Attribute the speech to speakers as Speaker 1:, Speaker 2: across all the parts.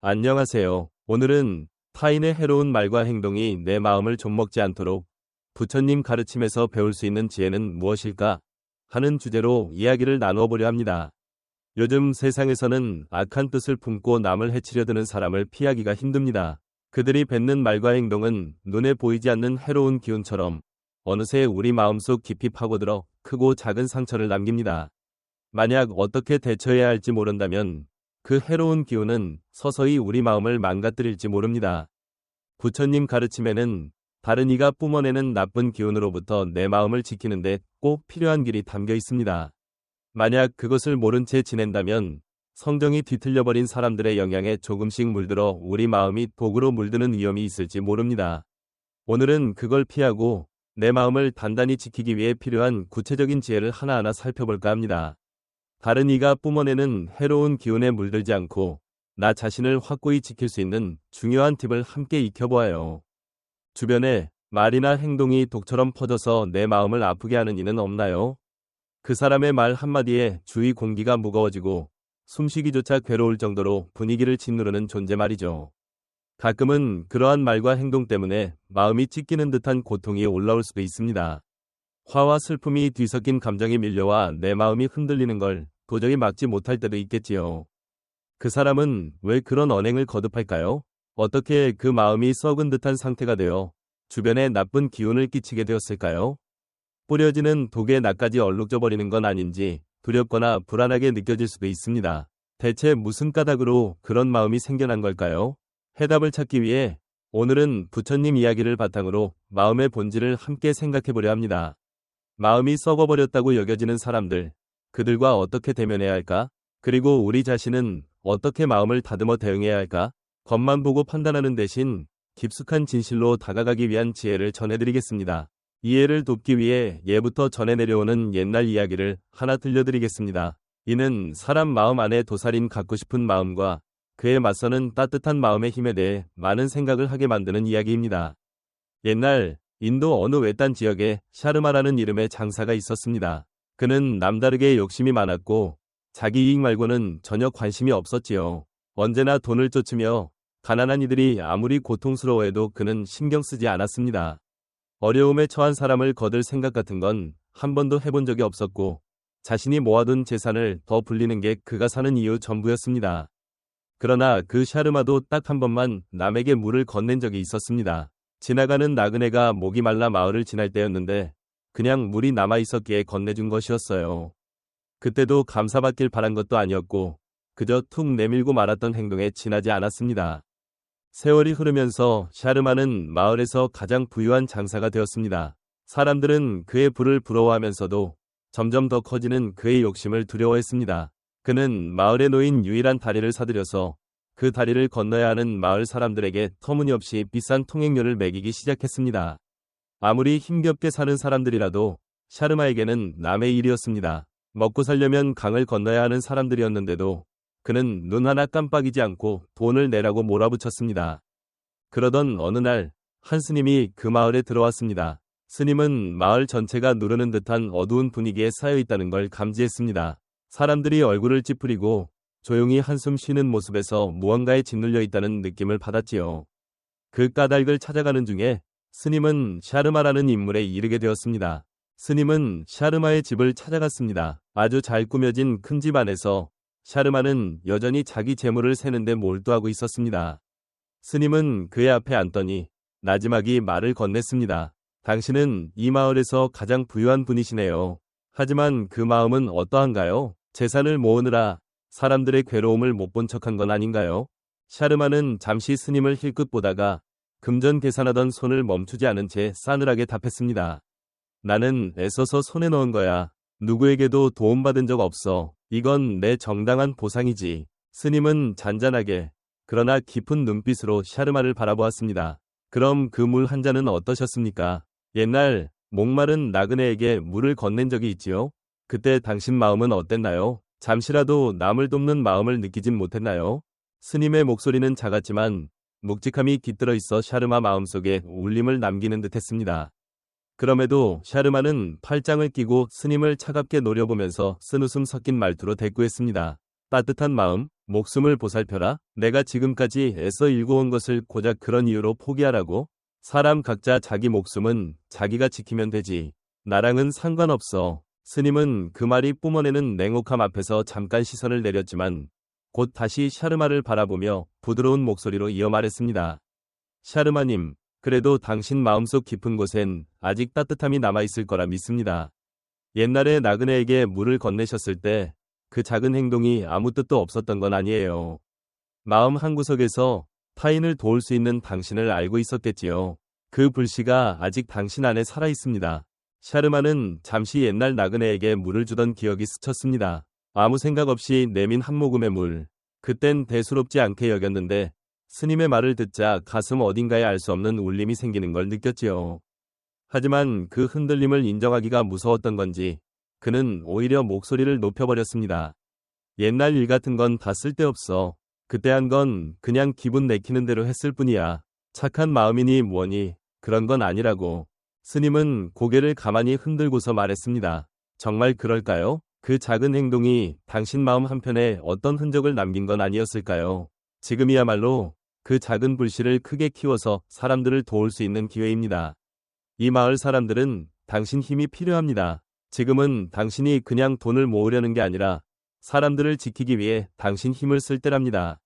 Speaker 1: 안녕하세요. 오늘은 타인의 해로운 말과 행동이 내 마음을 좀먹지 않도록 부처님 가르침에서 배울 수 있는 지혜는 무엇일까? 하는 주제로 이야기를 나누어 보려 합니다. 요즘 세상에서는 악한 뜻을 품고 남을 해치려 드는 사람을 피하기가 힘듭니다. 그들이 뱉는 말과 행동은 눈에 보이지 않는 해로운 기운처럼 어느새 우리 마음속 깊이 파고들어 크고 작은 상처를 남깁니다. 만약 어떻게 대처해야 할지 모른다면 그 해로운 기운은 서서히 우리 마음을 망가뜨릴지 모릅니다. 부처님 가르침에는 다른 이가 뿜어내는 나쁜 기운으로부터 내 마음을 지키는데 꼭 필요한 길이 담겨 있습니다. 만약 그것을 모른 채 지낸다면 성정이 뒤틀려버린 사람들의 영향에 조금씩 물들어 우리 마음이 독으로 물드는 위험이 있을지 모릅니다. 오늘은 그걸 피하고 내 마음을 단단히 지키기 위해 필요한 구체적인 지혜를 하나하나 살펴볼까 합니다. 다른 이가 뿜어내는 해로운 기운에 물들지 않고 나 자신을 확고히 지킬 수 있는 중요한 팁을 함께 익혀보아요. 주변에 말이나 행동이 독처럼 퍼져서 내 마음을 아프게 하는 이는 없나요? 그 사람의 말 한마디에 주위 공기가 무거워지고 숨쉬기조차 괴로울 정도로 분위기를 짓누르는 존재 말이죠. 가끔은 그러한 말과 행동 때문에 마음이 찢기는 듯한 고통이 올라올 수도 있습니다. 화와 슬픔이 뒤섞인 감정이 밀려와 내 마음이 흔들리는 걸 도저히 막지 못할 때도 있겠지요. 그 사람은 왜 그런 언행을 거듭할까요? 어떻게 그 마음이 썩은 듯한 상태가 되어 주변에 나쁜 기운을 끼치게 되었을까요? 뿌려지는 독에 나까지 얼룩져 버리는 건 아닌지 두렵거나 불안하게 느껴질 수도 있습니다. 대체 무슨 까닭으로 그런 마음이 생겨난 걸까요? 해답을 찾기 위해 오늘은 부처님 이야기를 바탕으로 마음의 본질을 함께 생각해 보려 합니다. 마음이 썩어버렸다고 여겨지는 사람들, 그들과 어떻게 대면해야 할까? 그리고 우리 자신은 어떻게 마음을 다듬어 대응해야 할까? 겉만 보고 판단하는 대신 깊숙한 진실로 다가가기 위한 지혜를 전해드리겠습니다. 이해를 돕기 위해 예부터 전해 내려오는 옛날 이야기를 하나 들려드리겠습니다. 이는 사람 마음 안에 도살인 갖고 싶은 마음과 그에 맞서는 따뜻한 마음의 힘에 대해 많은 생각을 하게 만드는 이야기입니다. 옛날 인도 어느 외딴 지역에 샤르마라는 이름의 장사가 있었습니다. 그는 남다르게 욕심이 많았고 자기 이익 말고는 전혀 관심이 없었지요. 언제나 돈을 쫓으며 가난한 이들이 아무리 고통스러워해도 그는 신경 쓰지 않았습니다. 어려움에 처한 사람을 거들 생각 같은 건 한 번도 해본 적이 없었고 자신이 모아둔 재산을 더 불리는 게 그가 사는 이유 전부였습니다. 그러나 그 샤르마도 딱 한 번만 남에게 물을 건넨 적이 있었습니다. 지나가는 나그네가 목이 말라 마을을 지날 때였는데 그냥 물이 남아있었기에 건네준 것이었어요. 그때도 감사받길 바란 것도 아니었고 그저 툭 내밀고 말았던 행동에 지나지 않았습니다. 세월이 흐르면서 샤르마는 마을에서 가장 부유한 장사가 되었습니다. 사람들은 그의 부를 부러워하면서도 점점 더 커지는 그의 욕심을 두려워했습니다. 그는 마을에 놓인 유일한 다리를 사들여서 그 다리를 건너야 하는 마을 사람들에게 터무니없이 비싼 통행료를 매기기 시작했습니다. 아무리 힘겹게 사는 사람들이라도 샤르마에게는 남의 일이었습니다. 먹고 살려면 강을 건너야 하는 사람들이었는데도 그는 눈 하나 깜빡이지 않고 돈을 내라고 몰아붙였습니다. 그러던 어느 날 한 스님이 그 마을에 들어왔습니다. 스님은 마을 전체가 누르는 듯한 어두운 분위기에 쌓여 있다는 걸 감지했습니다. 사람들이 얼굴을 찌푸리고 조용히 한숨 쉬는 모습에서 무언가에 짓눌려 있다는 느낌을 받았지요. 그 까닭을 찾아가는 중에 스님은 샤르마라는 인물에 이르게 되었습니다. 스님은 샤르마의 집을 찾아갔습니다. 아주 잘 꾸며진 큰 집 안에서 샤르마는 여전히 자기 재물을 세는데 몰두하고 있었습니다. 스님은 그의 앞에 앉더니 나지막이 말을 건넸습니다. 당신은 이 마을에서 가장 부유한 분이시네요. 하지만 그 마음은 어떠한가요? 재산을 모으느라 사람들의 괴로움을 못 본 척한 건 아닌가요? 샤르마는 잠시 스님을 힐끗 보다가 금전 계산하던 손을 멈추지 않은 채 싸늘하게 답했습니다. 나는 애써서 손에 넣은 거야. 누구에게도 도움받은 적 없어. 이건 내 정당한 보상이지. 스님은 잔잔하게 그러나 깊은 눈빛으로 샤르마를 바라보았습니다. 그럼 그 물 한 잔은 어떠셨습니까? 옛날 목마른 나그네에게 물을 건넨 적이 있지요? 그때 당신 마음은 어땠나요? 잠시라도 남을 돕는 마음을 느끼진 못했나요? 스님의 목소리는 작았지만 묵직함이 깃들어 있어 샤르마 마음속에 울림을 남기는 듯했습니다. 그럼에도 샤르마는 팔짱을 끼고 스님을 차갑게 노려보면서 쓴웃음 섞인 말투로 대꾸했습니다. 따뜻한 마음, 목숨을 보살펴라. 내가 지금까지 애써 일궈온 것을 고작 그런 이유로 포기하라고? 사람 각자 자기 목숨은 자기가 지키면 되지. 나랑은 상관없어. 스님은 그 말이 뿜어내는 냉혹함 앞에서 잠깐 시선을 내렸지만 곧 다시 샤르마를 바라보며 부드러운 목소리로 이어 말했습니다. 샤르마님, 그래도 당신 마음속 깊은 곳엔 아직 따뜻함이 남아있을 거라 믿습니다. 옛날에 나그네에게 물을 건네셨을 때 그 작은 행동이 아무 뜻도 없었던 건 아니에요. 마음 한구석에서 타인을 도울 수 있는 당신을 알고 있었겠지요. 그 불씨가 아직 당신 안에 살아있습니다. 샤르마는 잠시 옛날 나그네에게 물을 주던 기억이 스쳤습니다. 아무 생각 없이 내민 한 모금의 물. 그땐 대수롭지 않게 여겼는데 스님의 말을 듣자 가슴 어딘가에 알 수 없는 울림이 생기는 걸 느꼈지요. 하지만 그 흔들림을 인정하기가 무서웠던 건지 그는 오히려 목소리를 높여버렸습니다. 옛날 일 같은 건 다 쓸데없어. 그때 한 건 그냥 기분 내키는 대로 했을 뿐이야. 착한 마음이니 뭐니 그런 건 아니라고. 스님은 고개를 가만히 흔들고서 말했습니다. 정말 그럴까요? 그 작은 행동이 당신 마음 한편에 어떤 흔적을 남긴 건 아니었을까요? 지금이야말로 그 작은 불씨를 크게 키워서 사람들을 도울 수 있는 기회입니다. 이 마을 사람들은 당신 힘이 필요합니다. 지금은 당신이 그냥 돈을 모으려는 게 아니라 사람들을 지키기 위해 당신 힘을 쓸 때랍니다.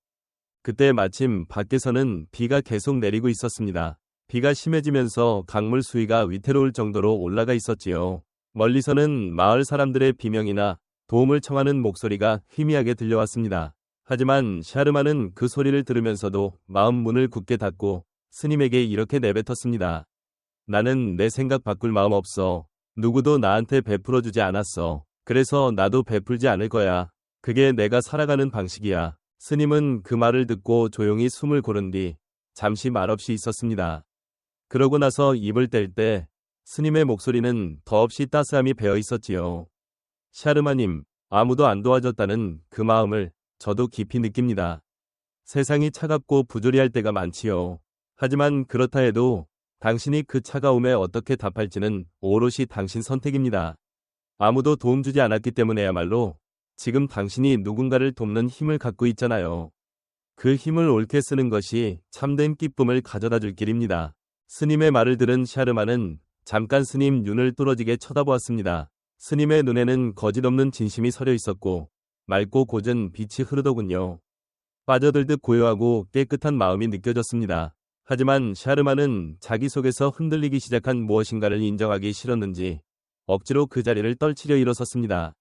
Speaker 1: 그때 마침 밖에서는 비가 계속 내리고 있었습니다. 비가 심해지면서 강물 수위가 위태로울 정도로 올라가 있었지요. 멀리서는 마을 사람들의 비명이나 도움을 청하는 목소리가 희미하게 들려왔습니다. 하지만 샤르마는 그 소리를 들으면서도 마음 문을 굳게 닫고 스님에게 이렇게 내뱉었습니다. 나는 내 생각 바꿀 마음 없어. 누구도 나한테 베풀어주지 않았어. 그래서 나도 베풀지 않을 거야. 그게 내가 살아가는 방식이야. 스님은 그 말을 듣고 조용히 숨을 고른 뒤 잠시 말없이 있었습니다. 그러고 나서 입을 뗄 때 스님의 목소리는 더없이 따스함이 배어 있었지요. 샤르마님, 아무도 안 도와줬다는 그 마음을 저도 깊이 느낍니다. 세상이 차갑고 부조리할 때가 많지요. 하지만 그렇다 해도 당신이 그 차가움에 어떻게 답할지는 오롯이 당신 선택입니다. 아무도 도움 주지 않았기 때문에야말로 지금 당신이 누군가를 돕는 힘을 갖고 있잖아요. 그 힘을 옳게 쓰는 것이 참된 기쁨을 가져다 줄 길입니다. 스님의 말을 들은 샤르마는 잠깐 스님 눈을 뚫어지게 쳐다보았습니다. 스님의 눈에는 거짓없는 진심이 서려 있었고 맑고 고전 빛이 흐르더군요. 빠져들듯 고요하고 깨끗한 마음이 느껴졌습니다. 하지만 샤르마는 자기 속에서 흔들리기 시작한 무엇인가를 인정하기 싫었는지 억지로 그 자리를 떨치려 일어섰습니다.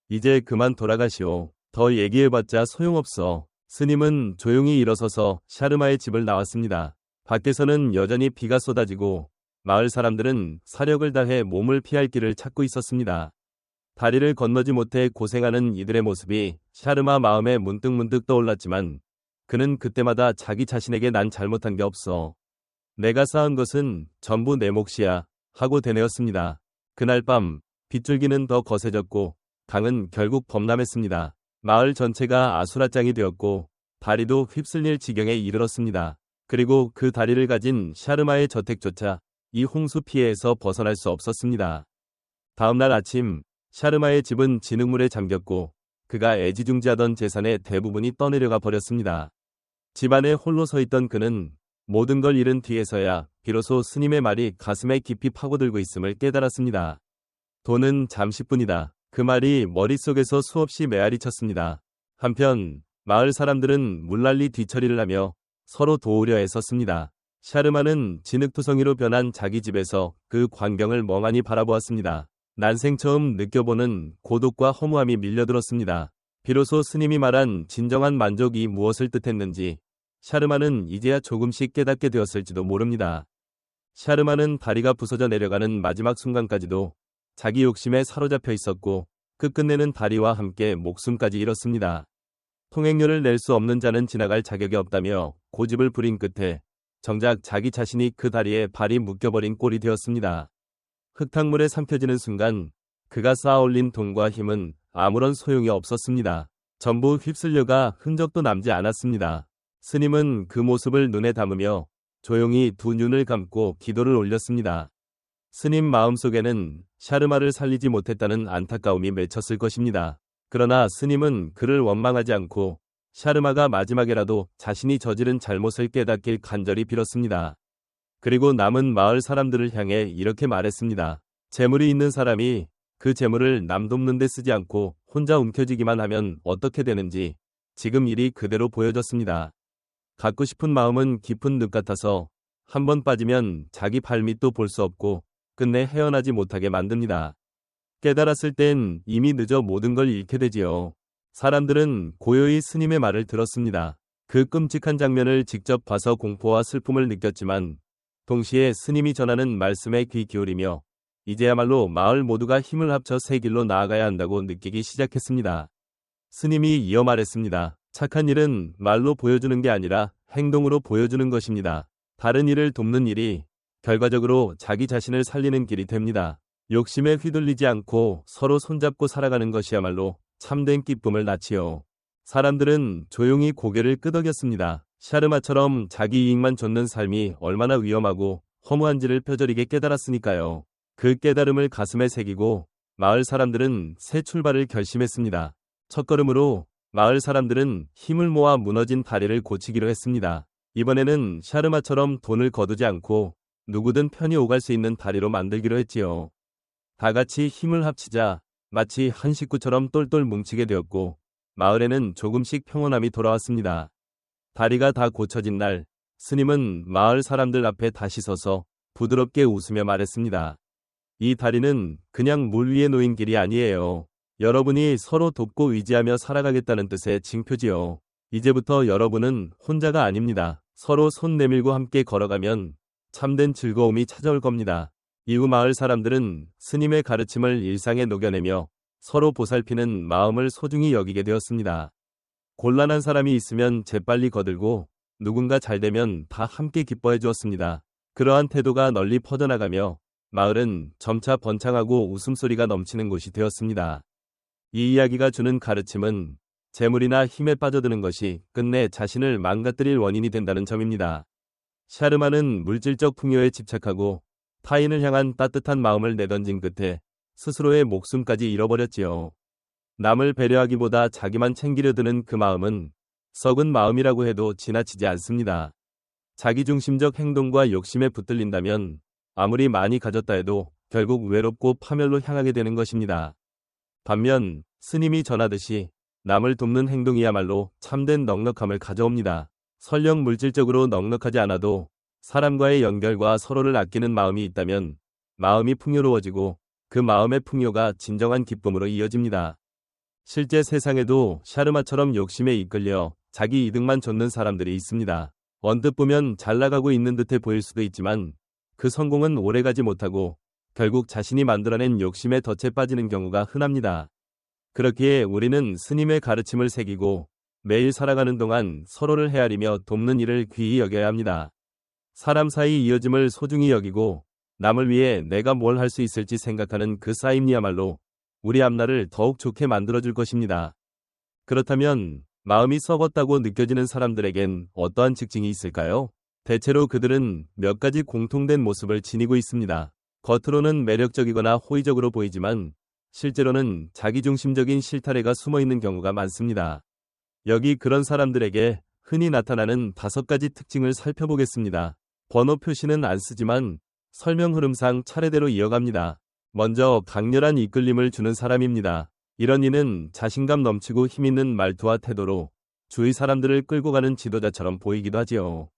Speaker 1: 이제 그만 돌아가시오. 더 얘기해봤자 소용없어. 스님은 조용히 일어서서 샤르마의 집을 나왔습니다. 밖에서는 여전히 비가 쏟아지고 마을 사람들은 사력을 다해 몸을 피할 길을 찾고 있었습니다. 다리를 건너지 못해 고생하는 이들의 모습이 샤르마 마음에 문득문득 떠올랐지만 그는 그때마다 자기 자신에게 난 잘못한 게 없어. 내가 쌓은 것은 전부 내 몫이야 하고 되뇌었습니다. 그날 밤 빗줄기는 더 거세졌고 강은 결국 범람했습니다. 마을 전체가 아수라장이 되었고 다리도 휩쓸릴 지경에 이르렀습니다. 그리고 그 다리를 가진 샤르마의 저택조차 이 홍수 피해에서 벗어날 수 없었습니다. 다음날 아침 샤르마의 집은 진흙물에 잠겼고 그가 애지중지하던 재산의 대부분이 떠내려가 버렸습니다. 집안에 홀로 서 있던 그는 모든 걸 잃은 뒤에서야 비로소 스님의 말이 가슴에 깊이 파고들고 있음을 깨달았습니다. 돈은 잠시뿐이다. 그 말이 머릿속에서 수없이 메아리 쳤습니다. 한편 마을 사람들은 물난리 뒤처리를 하며 서로 도우려 애썼습니다. 샤르마는 진흙투성이로 변한 자기 집에서 그 광경을 멍하니 바라보았습니다. 난생 처음 느껴보는 고독과 허무함이 밀려들었습니다. 비로소 스님이 말한 진정한 만족이 무엇을 뜻했는지 샤르마는 이제야 조금씩 깨닫게 되었을지도 모릅니다. 샤르마는 다리가 부서져 내려가는 마지막 순간까지도 자기 욕심에 사로잡혀 있었고 끝끝내는 다리와 함께 목숨까지 잃었습니다. 통행료를 낼 수 없는 자는 지나갈 자격이 없다며 고집을 부린 끝에 정작 자기 자신이 그 다리에 발이 묶여버린 꼴이 되었습니다. 흙탕물에 삼켜지는 순간 그가 쌓아올린 돈과 힘은 아무런 소용이 없었습니다. 전부 휩쓸려가 흔적도 남지 않았습니다. 스님은 그 모습을 눈에 담으며 조용히 두 눈을 감고 기도를 올렸습니다. 스님 마음속에는 샤르마를 살리지 못했다는 안타까움이 맺혔을 것입니다. 그러나 스님은 그를 원망하지 않고 샤르마가 마지막에라도 자신이 저지른 잘못을 깨닫길 간절히 빌었습니다. 그리고 남은 마을 사람들을 향해 이렇게 말했습니다. 재물이 있는 사람이 그 재물을 남 돕는 데 쓰지 않고 혼자 움켜쥐기만 하면 어떻게 되는지 지금 일이 그대로 보여졌습니다. 갖고 싶은 마음은 깊은 늪 같아서 한번 빠지면 자기 발밑도 볼 수 없고 끝내 헤어나지 못하게 만듭니다. 깨달았을 땐 이미 늦어 모든 걸 잃게 되지요. 사람들은 고요히 스님의 말을 들었습니다. 그 끔찍한 장면을 직접 봐서 공포와 슬픔을 느꼈지만 동시에 스님이 전하는 말씀에 귀 기울이며 이제야말로 마을 모두가 힘을 합쳐 새 길로 나아가야 한다고 느끼기 시작했습니다. 스님이 이어 말했습니다. 착한 일은 말로 보여주는 게 아니라 행동으로 보여주는 것입니다. 다른 이를 돕는 일이 결과적으로 자기 자신을 살리는 길이 됩니다. 욕심에 휘둘리지 않고 서로 손잡고 살아가는 것이야말로 참된 기쁨을 낳지요. 사람들은 조용히 고개를 끄덕였습니다. 샤르마처럼 자기 이익만 좇는 삶이 얼마나 위험하고 허무한지를 뼈저리게 깨달았으니까요. 그 깨달음을 가슴에 새기고 마을 사람들은 새 출발을 결심했습니다. 첫걸음으로 마을 사람들은 힘을 모아 무너진 다리를 고치기로 했습니다. 이번에는 샤르마처럼 돈을 거두지 않고 누구든 편히 오갈 수 있는 다리로 만들기로 했지요. 다 같이 힘을 합치자 마치 한 식구처럼 똘똘 뭉치게 되었고 마을에는 조금씩 평온함이 돌아왔습니다. 다리가 다 고쳐진 날 스님은 마을 사람들 앞에 다시 서서 부드럽게 웃으며 말했습니다. 이 다리는 그냥 물 위에 놓인 길이 아니에요. 여러분이 서로 돕고 의지하며 살아가겠다는 뜻의 징표지요. 이제부터 여러분은 혼자가 아닙니다. 서로 손 내밀고 함께 걸어가면 참된 즐거움이 찾아올 겁니다. 이후 마을 사람들은 스님의 가르침을 일상에 녹여내며 서로 보살피는 마음을 소중히 여기게 되었습니다. 곤란한 사람이 있으면 재빨리 거들고 누군가 잘되면 다 함께 기뻐해 주었습니다. 그러한 태도가 널리 퍼져나가며 마을은 점차 번창하고 웃음소리가 넘치는 곳이 되었습니다. 이 이야기가 주는 가르침은 재물이나 힘에 빠져드는 것이 끝내 자신을 망가뜨릴 원인이 된다는 점입니다. 샤르마는 물질적 풍요에 집착하고 타인을 향한 따뜻한 마음을 내던진 끝에 스스로의 목숨까지 잃어버렸지요. 남을 배려하기보다 자기만 챙기려 드는 그 마음은 썩은 마음이라고 해도 지나치지 않습니다. 자기중심적 행동과 욕심에 붙들린다면 아무리 많이 가졌다 해도 결국 외롭고 파멸로 향하게 되는 것입니다. 반면 스님이 전하듯이 남을 돕는 행동이야말로 참된 넉넉함을 가져옵니다. 설령 물질적으로 넉넉하지 않아도 사람과의 연결과 서로를 아끼는 마음이 있다면 마음이 풍요로워지고 그 마음의 풍요가 진정한 기쁨으로 이어집니다. 실제 세상에도 샤르마처럼 욕심에 이끌려 자기 이득만 좇는 사람들이 있습니다. 언뜻 보면 잘 나가고 있는 듯해 보일 수도 있지만 그 성공은 오래가지 못하고 결국 자신이 만들어낸 욕심에 덫에 빠지는 경우가 흔합니다. 그렇기에 우리는 스님의 가르침을 새기고 매일 살아가는 동안 서로를 헤아리며 돕는 일을 귀히 여겨야 합니다. 사람 사이 이어짐을 소중히 여기고 남을 위해 내가 뭘 할 수 있을지 생각하는 그 쌓임이야말로 우리 앞날을 더욱 좋게 만들어줄 것입니다. 그렇다면 마음이 썩었다고 느껴지는 사람들에겐 어떠한 특징이 있을까요? 대체로 그들은 몇 가지 공통된 모습을 지니고 있습니다. 겉으로는 매력적이거나 호의적으로 보이지만 실제로는 자기중심적인 실타래가 숨어있는 경우가 많습니다. 여기 그런 사람들에게 흔히 나타나는 5가지 특징을 살펴보겠습니다. 번호 표시는 안 쓰지만 설명 흐름상 차례대로 이어갑니다. 먼저 강렬한 이끌림을 주는 사람입니다. 이런 이는 자신감 넘치고 힘있는 말투와 태도로 주위 사람들을 끌고 가는 지도자처럼 보이기도 하지요.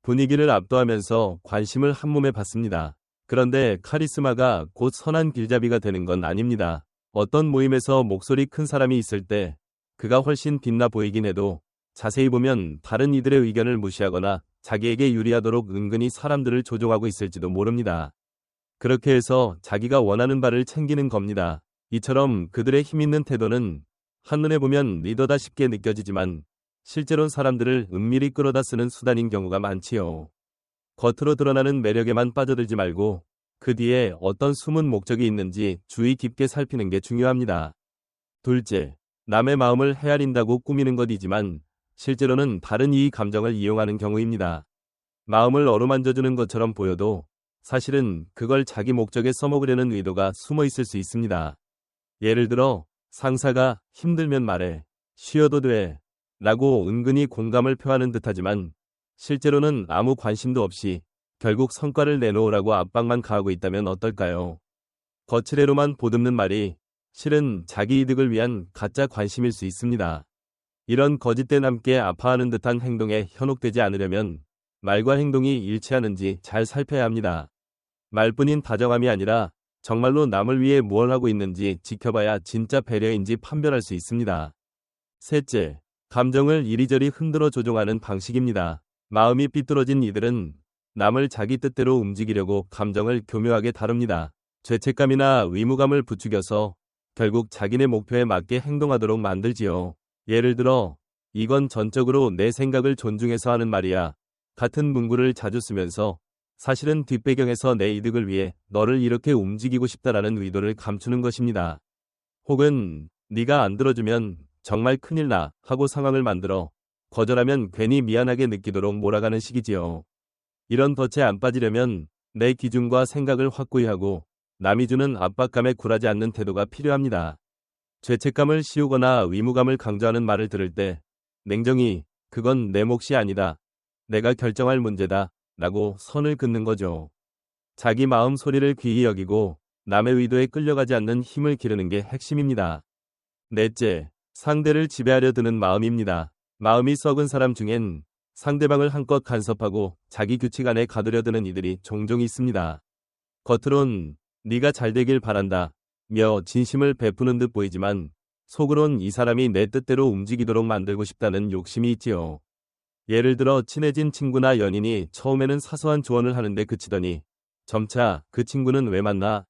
Speaker 1: 분위기를 압도하면서 관심을 한몸에 받습니다. 그런데 카리스마가 곧 선한 길잡이가 되는 건 아닙니다. 어떤 모임에서 목소리 큰 사람이 있을 때 그가 훨씬 빛나 보이긴 해도 자세히 보면 다른 이들의 의견을 무시하거나 자기에게 유리하도록 은근히 사람들을 조종하고 있을지도 모릅니다. 그렇게 해서 자기가 원하는 바를 챙기는 겁니다. 이처럼 그들의 힘있는 태도는 한눈에 보면 리더다 싶게 느껴지지만 실제로는 사람들을 은밀히 끌어다 쓰는 수단인 경우가 많지요. 겉으로 드러나는 매력에만 빠져들지 말고 그 뒤에 어떤 숨은 목적이 있는지 주의 깊게 살피는 게 중요합니다. 둘째, 남의 마음을 헤아린다고 꾸미는 것이지만 실제로는 다른 이의 감정을 이용하는 경우입니다. 마음을 어루만져주는 것처럼 보여도 사실은 그걸 자기 목적에 써먹으려는 의도가 숨어 있을 수 있습니다. 예를 들어 상사가 힘들면 말해, 쉬어도 돼 라고 은근히 공감을 표하는 듯하지만 실제로는 아무 관심도 없이 결국 성과를 내놓으라고 압박만 가하고 있다면 어떨까요? 거칠애로만 보듬는 말이 실은 자기 이득을 위한 가짜 관심일 수 있습니다. 이런 거짓된 함께 아파하는 듯한 행동에 현혹되지 않으려면 말과 행동이 일치하는지 잘 살펴야 합니다. 말뿐인 다정함이 아니라 정말로 남을 위해 무엇을 하고 있는지 지켜봐야 진짜 배려인지 판별할 수 있습니다. 셋째, 감정을 이리저리 흔들어 조종하는 방식입니다. 마음이 삐뚤어진 이들은 남을 자기 뜻대로 움직이려고 감정을 교묘하게 다룹니다. 죄책감이나 의무감을 부추겨서 결국 자기네 목표에 맞게 행동하도록 만들지요. 예를 들어, 이건 전적으로 내 생각을 존중해서 하는 말이야. 같은 문구를 자주 쓰면서 사실은 뒷배경에서 내 이득을 위해 너를 이렇게 움직이고 싶다라는 의도를 감추는 것입니다. 혹은 네가 안 들어주면 정말 큰일 나 하고 상황을 만들어 거절하면 괜히 미안하게 느끼도록 몰아가는 식이지요. 이런 덫에 안 빠지려면 내 기준과 생각을 확고히 하고 남이 주는 압박감에 굴하지 않는 태도가 필요합니다. 죄책감을 씌우거나 의무감을 강조하는 말을 들을 때 냉정히 그건 내 몫이 아니다. 내가 결정할 문제다. 라고 선을 긋는 거죠. 자기 마음 소리를 귀히 여기고 남의 의도에 끌려가지 않는 힘을 기르는 게 핵심입니다. 넷째, 상대를 지배하려 드는 마음입니다. 마음이 썩은 사람 중엔 상대방을 한껏 간섭하고 자기 규칙 안에 가두려 드는 이들이 종종 있습니다. 겉으론 네가 잘 되길 바란다 며 진심을 베푸는 듯 보이지만 속으론 이 사람이 내 뜻대로 움직이도록 만들고 싶다는 욕심이 있지요. 예를 들어 친해진 친구나 연인이 처음에는 사소한 조언을 하는데 그치더니 점차 그 친구는 왜 만나?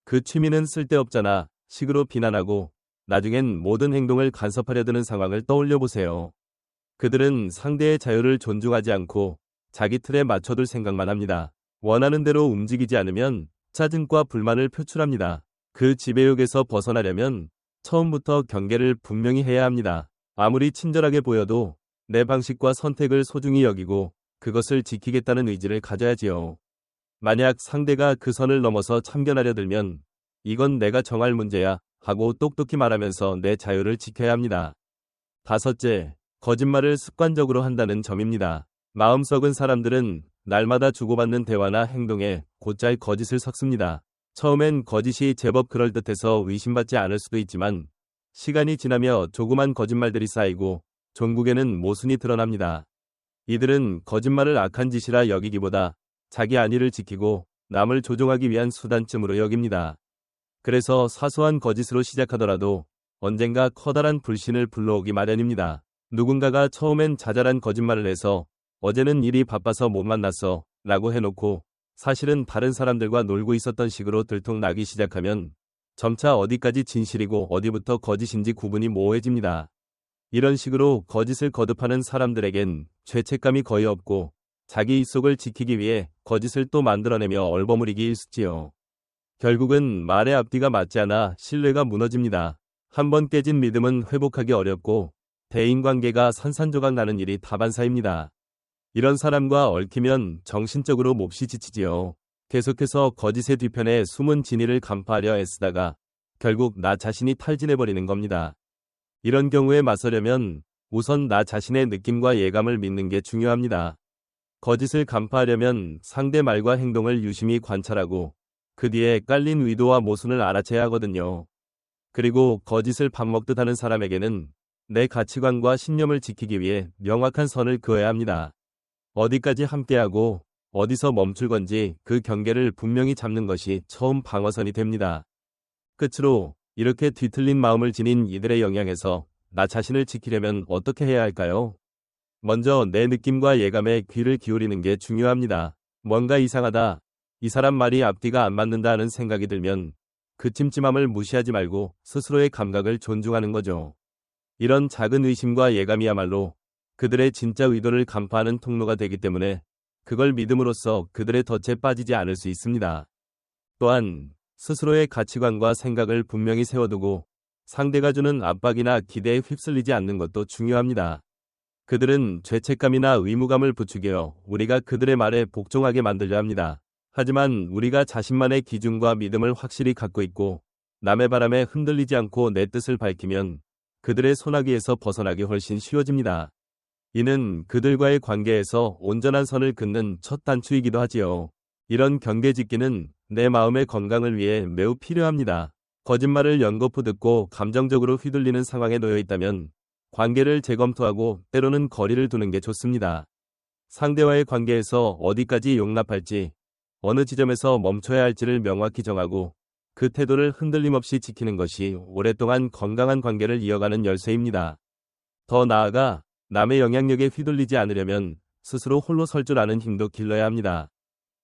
Speaker 1: 그 취미는 쓸데없잖아 식으로 비난하고 나중엔 모든 행동을 간섭하려 드는 상황을 떠올려 보세요. 그들은 상대의 자유를 존중하지 않고 자기 틀에 맞춰둘 생각만 합니다. 원하는 대로 움직이지 않으면 짜증과 불만을 표출합니다. 그 지배욕에서 벗어나려면 처음부터 경계를 분명히 해야 합니다. 아무리 친절하게 보여도 내 방식과 선택을 소중히 여기고 그것을 지키겠다는 의지를 가져야지요. 만약 상대가 그 선을 넘어서 참견하려 들면 이건 내가 정할 문제야 하고 똑똑히 말하면서 내 자유를 지켜야 합니다. 다섯째, 거짓말을 습관적으로 한다는 점입니다. 마음 썩은 사람들은 날마다 주고받는 대화나 행동에 곧잘 거짓을 섞습니다. 처음엔 거짓이 제법 그럴듯해서 의심받지 않을 수도 있지만 시간이 지나며 조그만 거짓말들이 쌓이고 종국에는 모순이 드러납니다. 이들은 거짓말을 악한 짓이라 여기기보다 자기 안위를 지키고 남을 조종하기 위한 수단쯤으로 여깁니다. 그래서 사소한 거짓으로 시작하더라도 언젠가 커다란 불신을 불러오기 마련입니다. 누군가가 처음엔 자잘한 거짓말을 해서 어제는 일이 바빠서 못 만났어 라고 해놓고 사실은 다른 사람들과 놀고 있었던 식으로 들통나기 시작하면 점차 어디까지 진실이고 어디부터 거짓인지 구분이 모호해집니다. 이런 식으로 거짓을 거듭하는 사람들에겐 죄책감이 거의 없고 자기 입속을 지키기 위해 거짓을 또 만들어내며 얼버무리기 일쑤지요. 결국은 말의 앞뒤가 맞지 않아 신뢰가 무너집니다. 한번 깨진 믿음은 회복하기 어렵고 대인관계가 산산조각 나는 일이 다반사입니다. 이런 사람과 얽히면 정신적으로 몹시 지치지요. 계속해서 거짓의 뒤편에 숨은 진위를 간파하려 애쓰다가 결국 나 자신이 탈진해버리는 겁니다. 이런 경우에 맞서려면 우선 나 자신의 느낌과 예감을 믿는 게 중요합니다. 거짓을 간파하려면 상대 말과 행동을 유심히 관찰하고 그 뒤에 깔린 의도와 모순을 알아채야 하거든요. 그리고 거짓을 밥 먹듯 하는 사람에게는 내 가치관과 신념을 지키기 위해 명확한 선을 그어야 합니다. 어디까지 함께하고 어디서 멈출 건지 그 경계를 분명히 잡는 것이 처음 방어선이 됩니다. 끝으로 이렇게 뒤틀린 마음을 지닌 이들의 영향에서 나 자신을 지키려면 어떻게 해야 할까요? 먼저 내 느낌과 예감에 귀를 기울이는 게 중요합니다. 뭔가 이상하다. 이 사람 말이 앞뒤가 안 맞는다 하는 생각이 들면 그 찜찜함을 무시하지 말고 스스로의 감각을 존중하는 거죠. 이런 작은 의심과 예감이야말로 그들의 진짜 의도를 간파하는 통로가 되기 때문에 그걸 믿음으로써 그들의 덫에 빠지지 않을 수 있습니다. 또한 스스로의 가치관과 생각을 분명히 세워두고 상대가 주는 압박이나 기대에 휩쓸리지 않는 것도 중요합니다. 그들은 죄책감이나 의무감을 부추겨 우리가 그들의 말에 복종하게 만들려 합니다. 하지만 우리가 자신만의 기준과 믿음을 확실히 갖고 있고 남의 바람에 흔들리지 않고 내 뜻을 밝히면 그들의 소나기에서 벗어나기 훨씬 쉬워집니다. 이는 그들과의 관계에서 온전한 선을 긋는 첫 단추이기도 하지요. 이런 경계짓기는 내 마음의 건강을 위해 매우 필요합니다. 거짓말을 연거푸 듣고 감정적으로 휘둘리는 상황에 놓여 있다면 관계를 재검토하고 때로는 거리를 두는 게 좋습니다. 상대와의 관계에서 어디까지 용납할지, 어느 지점에서 멈춰야 할지를 명확히 정하고 그 태도를 흔들림 없이 지키는 것이 오랫동안 건강한 관계를 이어가는 열쇠입니다. 더 나아가 남의 영향력에 휘둘리지 않으려면 스스로 홀로 설 줄 아는 힘도 길러야 합니다.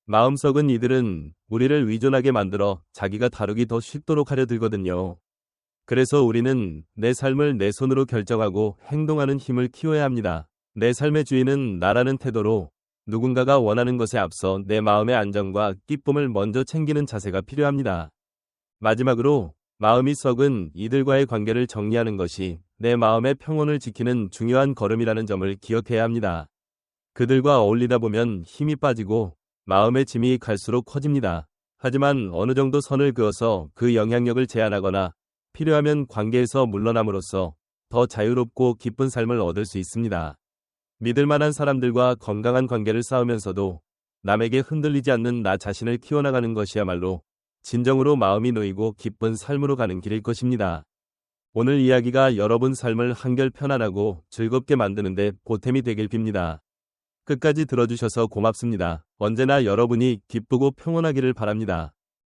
Speaker 1: 마음 썩은 이들은 우리를 의존하게 만들어 자기가 다루기 더 쉽도록 하려 들거든요. 그래서 우리는 내 삶을 내 손으로 결정하고 행동하는 힘을 키워야 합니다. 내 삶의 주인은 나라는 태도로 누군가가 원하는 것에 앞서 내 마음의 안정과 기쁨을 먼저 챙기는 자세가 필요합니다. 마지막으로 마음이 썩은 이들과의 관계를 정리하는 것이 내 마음의 평온을 지키는 중요한 걸음이라는 점을 기억해야 합니다. 그들과 어울리다 보면 힘이 빠지고 마음의 짐이 갈수록 커집니다. 하지만 어느 정도 선을 그어서 그 영향력을 제한하거나 필요하면 관계에서 물러남으로써 더 자유롭고 기쁜 삶을 얻을 수 있습니다. 믿을 만한 사람들과 건강한 관계를 쌓으면서도 남에게 흔들리지 않는 나 자신을 키워나가는 것이야말로 진정으로 마음이 놓이고 기쁜 삶으로 가는 길일 것입니다. 오늘 이야기가 여러분 삶을 한결 편안하고 즐겁게 만드는데 보탬이 되길 빕니다. 끝까지 들어주셔서 고맙습니다. 언제나 여러분이 기쁘고 평온하기를 바랍니다.